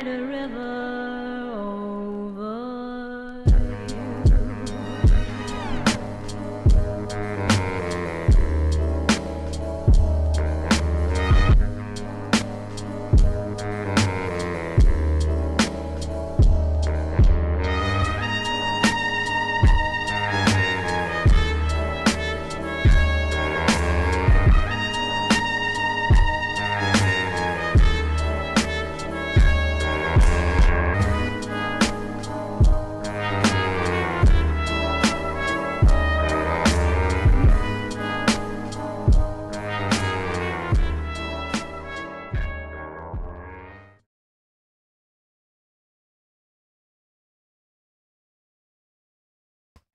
the river over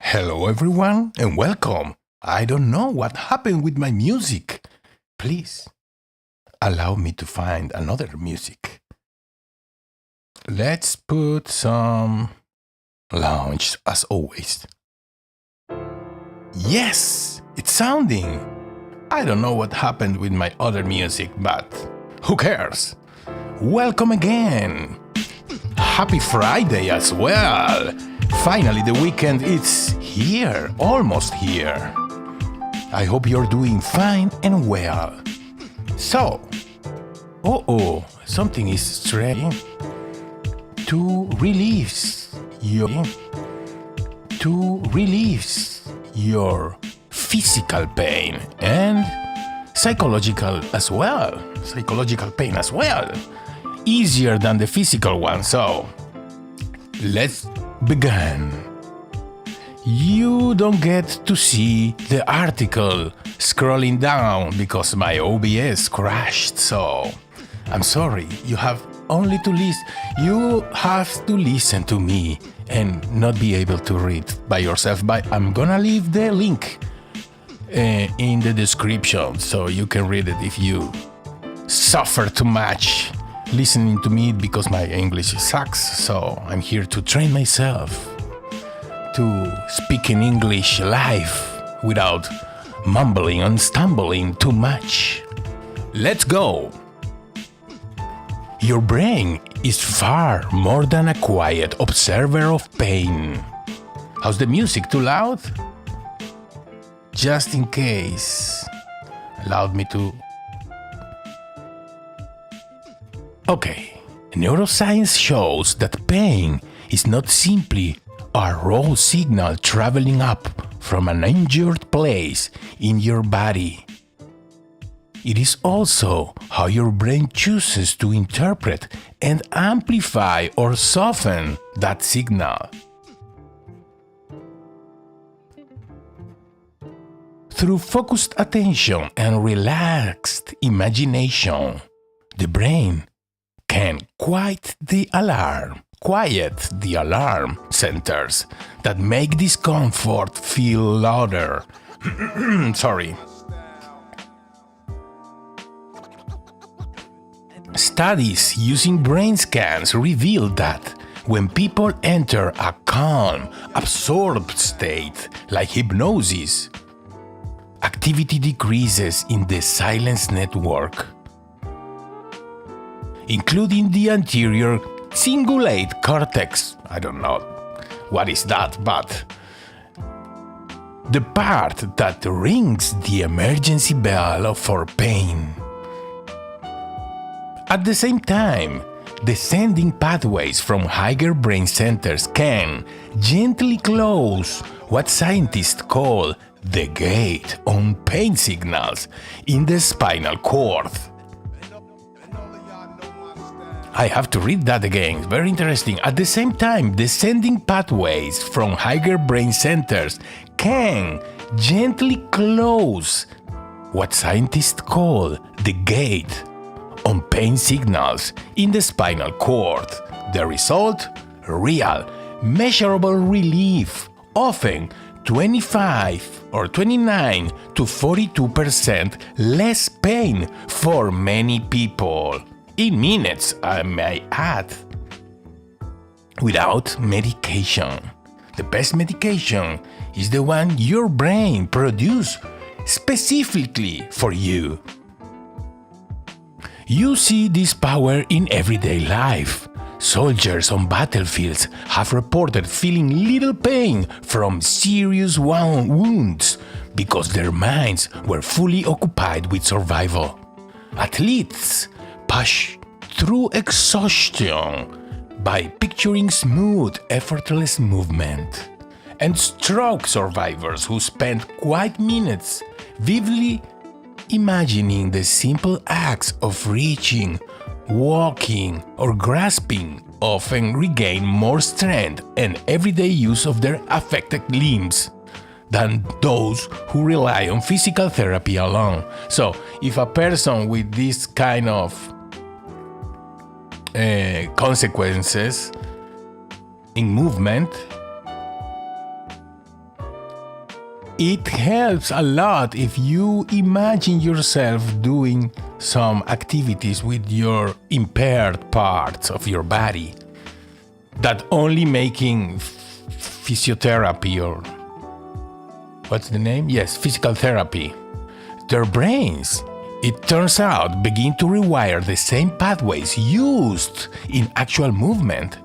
Hello everyone and welcome. I don't know what happened with my music. Please allow me to find another music. Let's put some lounge as always. Yes, it's sounding. I don't know what happened with my other music, but who cares? Welcome again. Happy Friday as well. Finally, the weekend is here, almost here. I hope you're doing fine and well. So, something is strange. To release your physical pain and psychological pain as well. Easier than the physical one, so let's begin. You don't get to see the article scrolling down because my OBS crashed, so I'm sorry. You have to listen to me and not be able to read by yourself, but I'm gonna leave the link in the description so you can read it if you suffer too much listening to me because my English sucks, so I'm here to train myself to speak in English live without mumbling and stumbling too much. Let's go! Your brain is far more than a quiet observer of pain. How's the music? Too loud? Just in case. Allowed me to... Okay, neuroscience shows that pain is not simply a raw signal traveling up from an injured place in your body. It is also how your brain chooses to interpret and amplify or soften that signal. Through focused attention and relaxed imagination, the brain can quiet the alarm centers that make discomfort feel louder. Sorry. Studies using brain scans reveal that when people enter a calm, absorbed state like hypnosis, activity decreases in the silence network, including the anterior cingulate cortex. I don't know what is that, but the part that rings the emergency bell for pain. At the same time, descending pathways from higher brain centers can gently close what scientists call the gate on pain signals in the spinal cord. I have to read that again, it's very interesting. At the same time, descending pathways from higher brain centers can gently close what scientists call the gate on pain signals in the spinal cord. The result? Real, measurable relief, often 25 or 29 to 42% less pain for many people. In minutes, I may add. Without medication. The best medication is the one your brain produces specifically for you. You see this power in everyday life. Soldiers on battlefields have reported feeling little pain from serious wounds because their minds were fully occupied with survival. Athletes push through exhaustion by picturing smooth, effortless movement. And stroke survivors who spend quiet minutes vividly imagining the simple acts of reaching, walking, or grasping often regain more strength and everyday use of their affected limbs than those who rely on physical therapy alone. So, if a person with this kind of consequences in movement, it helps a lot if you imagine yourself doing some activities with your impaired parts of your body that only making physiotherapy or what's the name? Yes, physical therapy. Their brains, it turns out, begin to rewire the same pathways used in actual movement.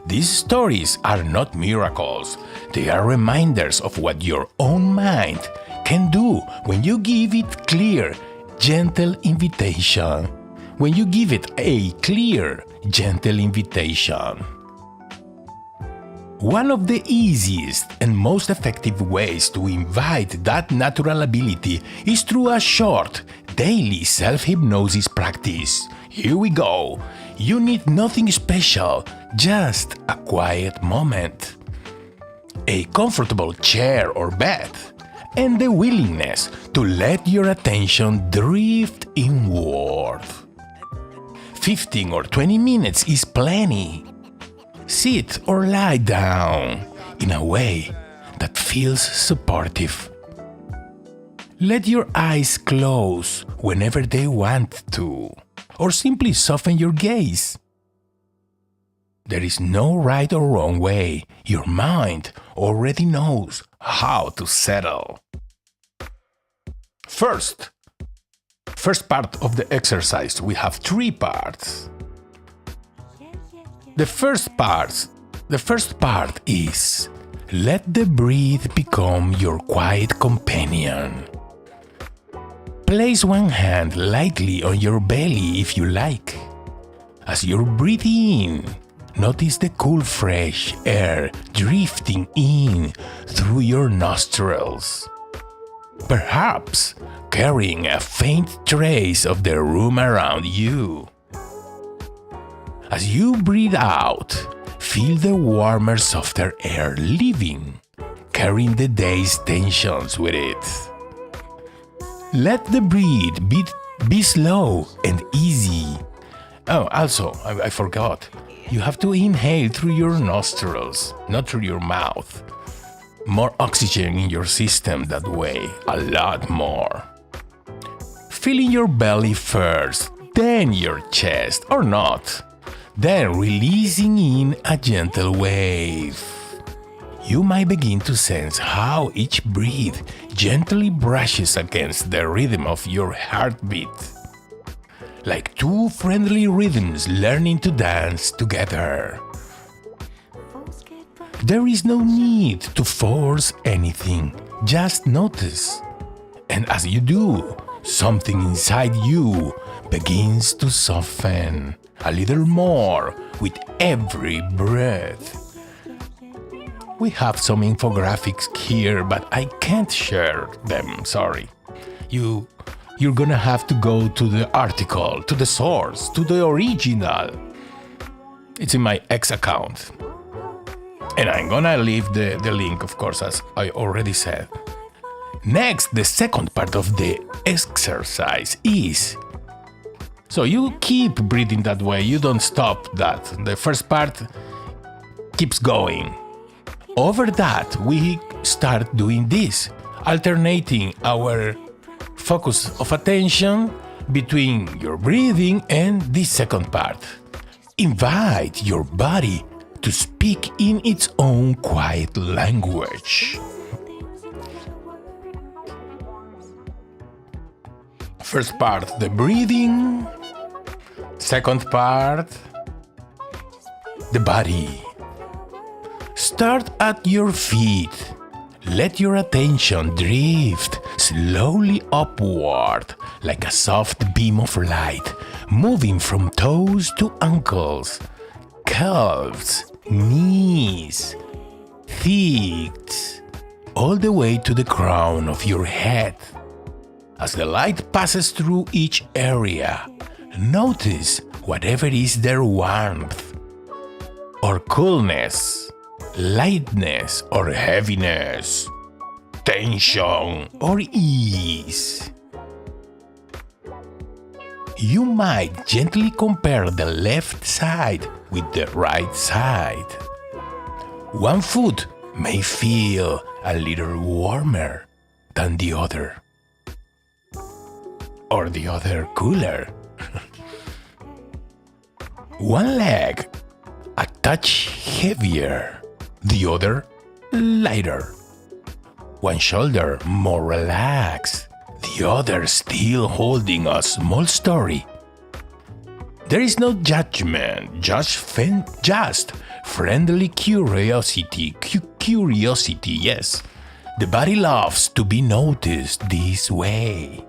These stories are not miracles. They are reminders of what your own mind can do when you give it clear, gentle invitation. When you give it a clear, gentle invitation. One of the easiest and most effective ways to invite that natural ability is through a short, daily self-hypnosis practice. Here we go. You need nothing special, just a quiet moment, a comfortable chair or bed, and the willingness to let your attention drift inward. 15 or 20 minutes is plenty. Sit or lie down in a way that feels supportive. Let your eyes close whenever they want to, or simply soften your gaze. There is no right or wrong way. Your mind already knows how to settle. First part of the exercise, we have 3 parts. The first part is let the breath become your quiet companion. Place one hand lightly on your belly if you like. As you're breathing in, notice the cool fresh air drifting in through your nostrils, perhaps carrying a faint trace of the room around you. As you breathe out, feel the warmer, softer air leaving, carrying the day's tensions with it. Let the breath be slow and easy. Oh, also, I forgot. You have to inhale through your nostrils, not through your mouth. More oxygen in your system that way, a lot more. Filling your belly first, then your chest, or not. Then releasing in a gentle wave. You might begin to sense how each breath gently brushes against the rhythm of your heartbeat. Like 2 friendly rhythms learning to dance together. There is no need to force anything, just notice. And as you do, something inside you begins to soften a little more with every breath. We have some infographics here, but I can't share them, sorry. You're gonna have to go to the article, to the source, to the original. It's in my X account. And I'm gonna leave the link, of course, as I already said. Next, the second part of the exercise is... So you keep breathing that way, you don't stop that. The first part keeps going. Over that, we start doing this, alternating our focus of attention between your breathing and this second part. Invite your body to speak in its own quiet language. First part, the breathing. Second part, the body. Start at your feet. Let your attention drift slowly upward like a soft beam of light, moving from toes to ankles, calves, knees, thighs, all the way to the crown of your head. As the light passes through each area, notice whatever is their warmth or coolness, lightness or heaviness, tension or ease. You might gently compare the left side with the right side. One foot may feel a little warmer than the other, or the other cooler. One leg a touch heavier, the other lighter. One shoulder more relaxed, the other still holding a small story. There is no judgment, just friendly curiosity. Curiosity, yes. The body loves to be noticed this way.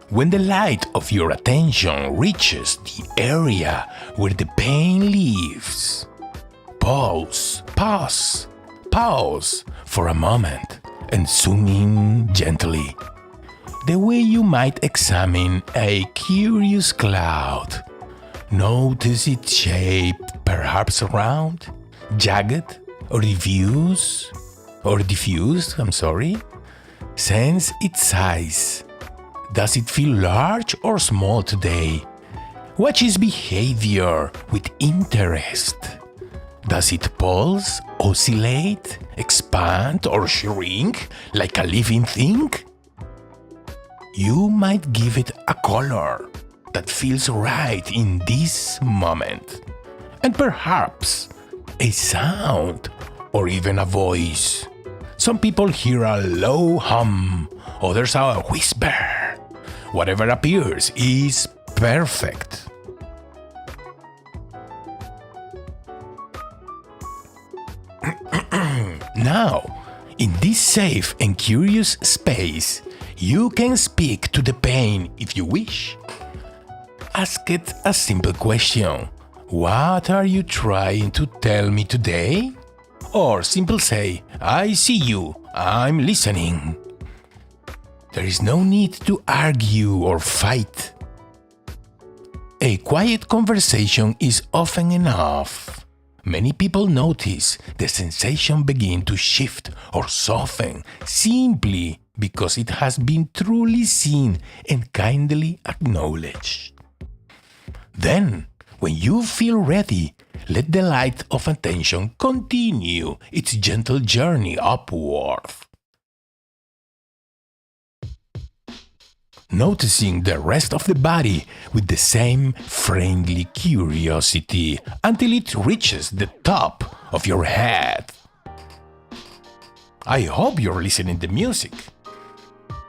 When the light of your attention reaches the area where the pain lives, pause for a moment and zoom in gently, the way you might examine a curious cloud. Notice its shape, perhaps round, jagged, or diffuse. Sense its size. Does it feel large or small today? Watch its behavior with interest. Does it pulse, oscillate, expand, or shrink like a living thing? You might give it a color that feels right in this moment, and perhaps a sound or even a voice. Some people hear a low hum, others a whisper. Whatever appears is perfect. Now, in this safe and curious space, you can speak to the pain if you wish. Ask it a simple question. What are you trying to tell me today? Or simply say, I see you, I'm listening. There is no need to argue or fight. A quiet conversation is often enough. Many people notice the sensation begin to shift or soften simply because it has been truly seen and kindly acknowledged. Then, when you feel ready, let the light of attention continue its gentle journey upward. Noticing the rest of the body with the same friendly curiosity until it reaches the top of your head. I hope you're listening to music.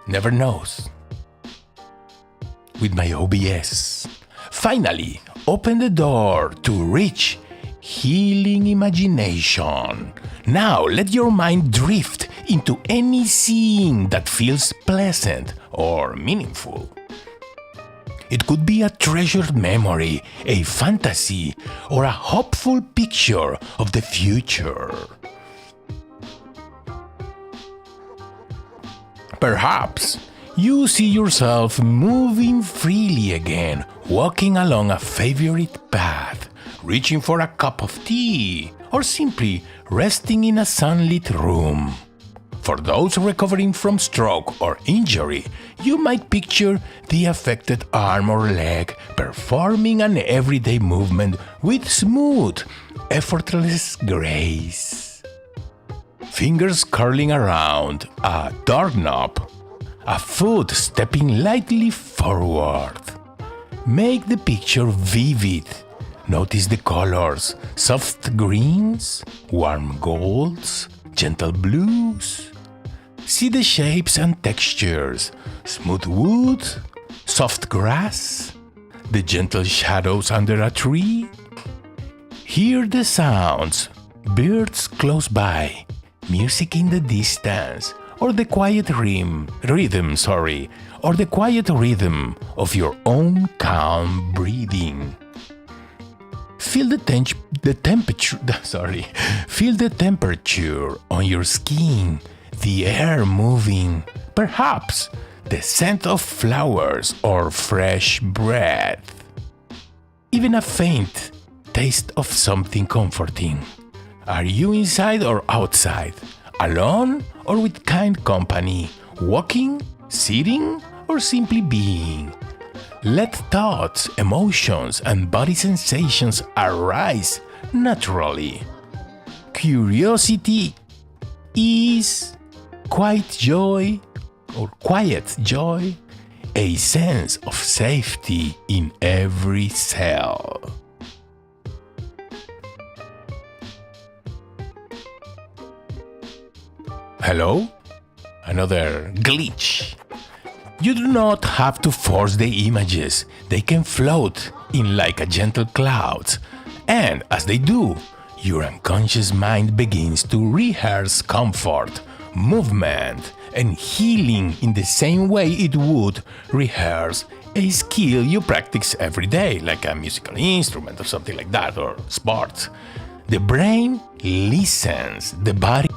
Never knows. With my OBS. Finally, open the door to reach healing imagination. Now let your mind drift into any scene that feels pleasant or meaningful. It could be a treasured memory, a fantasy, or a hopeful picture of the future. Perhaps you see yourself moving freely again, walking along a favorite path, reaching for a cup of tea, or simply resting in a sunlit room. For those recovering from stroke or injury, you might picture the affected arm or leg performing an everyday movement with smooth, effortless grace. Fingers curling around a doorknob, a foot stepping lightly forward. Make the picture vivid. Notice the colors: soft greens, warm golds, gentle blues. See the shapes and textures: smooth wood, soft grass, The gentle shadows under a tree? Hear the sounds, birds close by, music in the distance, or the quiet rhythm of your own calm breathing. Feel the temperature on your skin, the air moving, perhaps the scent of flowers or fresh breath. Even a faint taste of something comforting. Are you inside or outside? Alone or with kind company? Walking, sitting, or simply being? Let thoughts, emotions, and body sensations arise naturally. Curiosity, ease, quiet joy, a sense of safety in every cell. Hello? Another glitch. You do not have to force the images. They can float in like a gentle cloud. And as they do, your unconscious mind begins to rehearse comfort, movement, and healing in the same way it would rehearse a skill you practice every day, like a musical instrument or something like that, or sports. The brain listens, the body